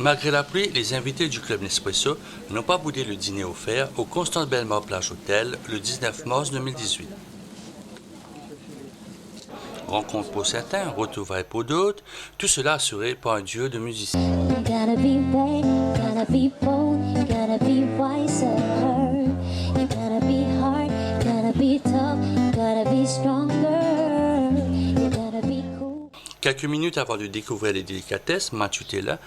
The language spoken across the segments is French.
Malgré la pluie, les invités du Club Nespresso n'ont pas boudé le dîner offert au Constance Bellemare Plage Hotel le 19 mars 2018. Rencontre pour certains, retrouvailles pour d'autres, tout cela assuré par un duo de musiciens. Quelques minutes avant de découvrir les délicatesses, Mathieu Taylor,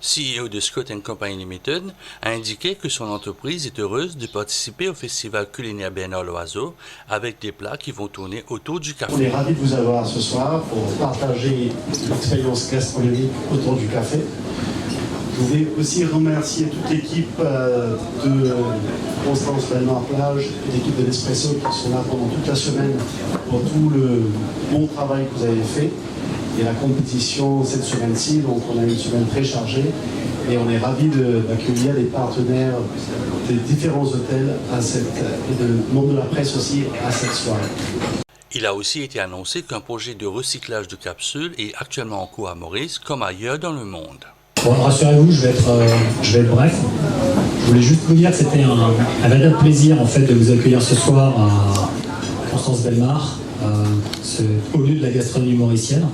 CEO de Scott & Company Limited, a indiqué que son entreprise est heureuse de participer au festival culinaire Bernard Loiseau avec des plats qui vont tourner autour du café. On est ravis de vous avoir ce soir pour partager l'expérience gastronomique autour du café. Je voulais aussi remercier toute l'équipe de Constance Bellemare Plage et l'équipe de Nespresso qui sont là pendant toute la semaine pour tout le bon travail que vous avez fait. Et la compétition cette semaine-ci, donc on a une semaine très chargée et on est ravis d'accueillir les partenaires des différents hôtels et le monde de la presse aussi à cette soirée. Il a aussi été annoncé qu'un projet de recyclage de capsules est actuellement en cours à Maurice comme ailleurs dans le monde. Bon, rassurez-vous, je vais être bref. Je voulais juste vous dire que c'était un véritable plaisir en fait, de vous accueillir ce soir à Constance Bellemare, au lieu de la gastronomie mauricienne.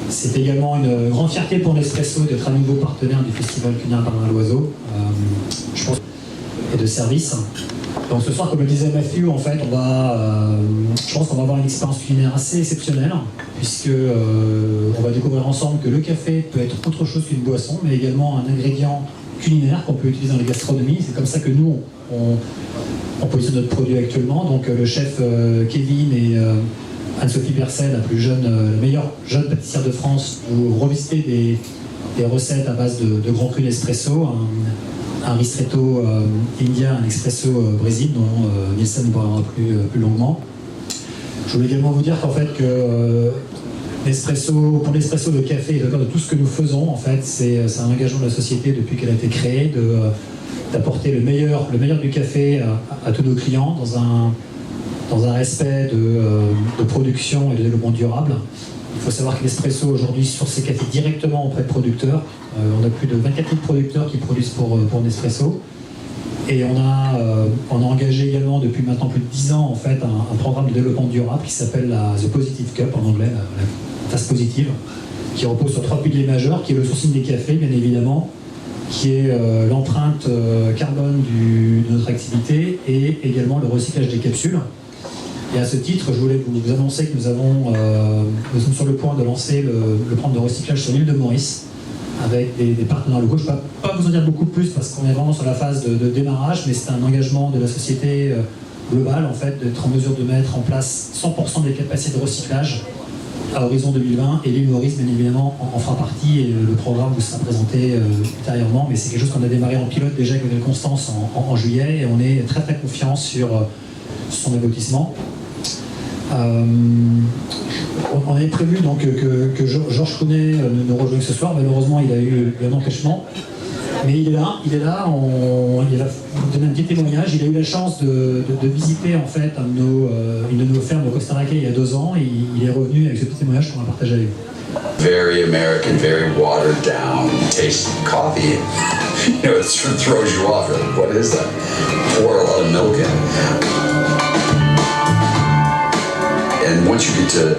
C'est également une grande fierté pour Nespresso d'être un nouveau partenaire du Festival culinaire Bernard Loiseau, je pense, et de service. Donc ce soir, comme le disait Matthew, en fait, je pense qu'on va avoir une expérience culinaire assez exceptionnelle, puisque on va découvrir ensemble que le café peut être autre chose qu'une boisson, mais également un ingrédient culinaire qu'on peut utiliser dans la gastronomie. C'est comme ça que nous, on positionne notre produit actuellement. Donc le chef Kevin et Anne-Sophie Bercel, la meilleure jeune pâtissière de France, vous revisitez des recettes à base de grands crus Nespresso, un ristretto indien, un espresso brésil, dont Nielsen nous parlera plus longuement. Je voulais également vous dire qu'en fait, pour Nespresso, le café est au cœur de tout ce que nous faisons. En fait, c'est un engagement de la société depuis qu'elle a été créée, d'apporter le meilleur du café à tous nos clients dans un respect de production et de développement durable. Il faut savoir que Nespresso aujourd'hui source ses cafés directement auprès de producteurs. On a plus de 24 000 producteurs qui produisent pour Nespresso. Et on a engagé également depuis maintenant plus de 10 ans en fait, un programme de développement durable qui s'appelle la The Positive Cup en anglais, la tasse positive, qui repose sur 3 piliers majeurs, qui est le sourcing des cafés bien évidemment, qui est l'empreinte carbone de notre activité et également le recyclage des capsules. Et à ce titre, je voulais vous annoncer que nous sommes sur le point de lancer le programme de recyclage sur l'île de Maurice avec des partenaires locaux. Je ne peux pas vous en dire beaucoup plus parce qu'on est vraiment sur la phase de démarrage, mais c'est un engagement de la société globale en fait, d'être en mesure de mettre en place 100% des capacités de recyclage à horizon 2020 et l'île Maurice bien évidemment en fera partie et le programme vous sera présenté ultérieurement, mais c'est quelque chose qu'on a démarré en pilote déjà avec Modèle Constance en juillet et on est très très confiants sur son aboutissement. On avait prévu donc que Georges Counet nous rejoigne ce soir. Malheureusement, il a eu un empêchement. Mais il est là. Il va vous donner un petit témoignage. Il a eu la chance de visiter en fait une de nos fermes au Costa Rica il y a 2 ans. Et il est revenu avec ce petit témoignage qu'on va partager avec vous. Very American, very watered down taste coffee. You know, it throws you off. You're like, what is that? Pour a lot of milk in. And once you get to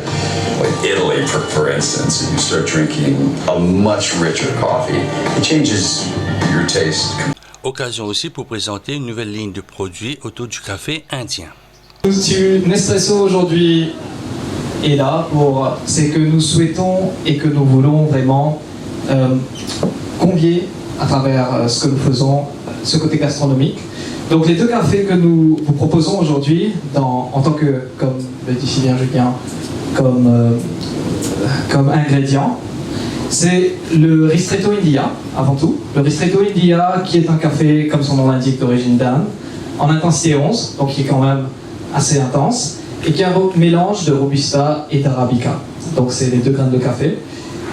like Italy, for instance, and you start drinking a much richer coffee, it changes your taste. Occasion aussi pour présenter une nouvelle ligne de produits autour du café indien. Nespresso aujourd'hui est là pour ce que nous souhaitons et que nous voulons vraiment convier à travers ce que nous faisons, ce côté gastronomique. Donc les 2 cafés que nous vous proposons aujourd'hui, en tant que, comme le dit si bien Julien, comme ingrédient, c'est le Ristretto India, avant tout. Le Ristretto India qui est un café, comme son nom l'indique, d'origine d'Inde, en intensité 11, donc qui est quand même assez intense, et qui est un mélange de Robusta et d'Arabica. Donc c'est les 2 graines de café.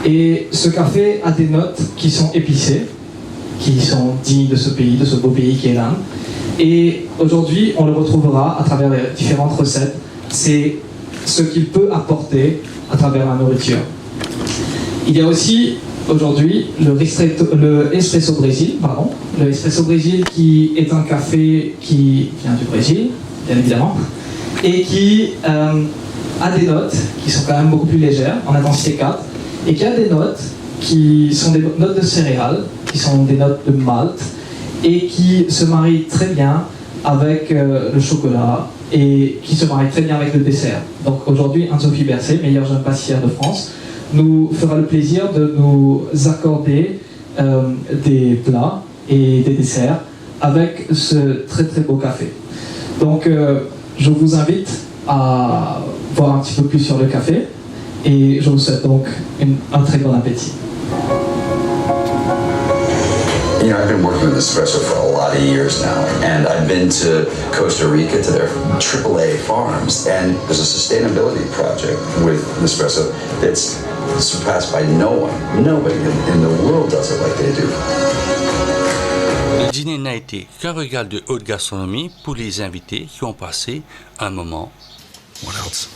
Et ce café a des notes qui sont épicées, qui sont dignes de ce pays, de ce beau pays qui est l'Inde. Et aujourd'hui, on le retrouvera à travers les différentes recettes. C'est ce qu'il peut apporter à travers la nourriture. Il y a aussi aujourd'hui le Espresso Brésil, pardon. Le Espresso Brésil qui est un café qui vient du Brésil, bien évidemment, et qui a des notes qui sont quand même beaucoup plus légères, en intensité 4, et qui a des notes qui sont des notes de céréales, qui sont des notes de malt, et qui se marient très bien avec le chocolat, et qui se marient très bien avec le dessert. Donc aujourd'hui, Anne-Sophie Bercé, meilleure jeune pâtissière de France, nous fera le plaisir de nous accorder des plats et des desserts avec ce très très beau café. Donc je vous invite à voir un petit peu plus sur le café et je vous souhaite donc un très bon appétit. You know, I've been working with Nespresso for a lot of years now, and I've been to Costa Rica to their AAA farms, and there's a sustainability project with Nespresso that's surpassed by no one. Nobody in the world does it like they do. Le dîner n'a été qu'un régal de haute gastronomie pour les invités qui ont passé un moment. What else?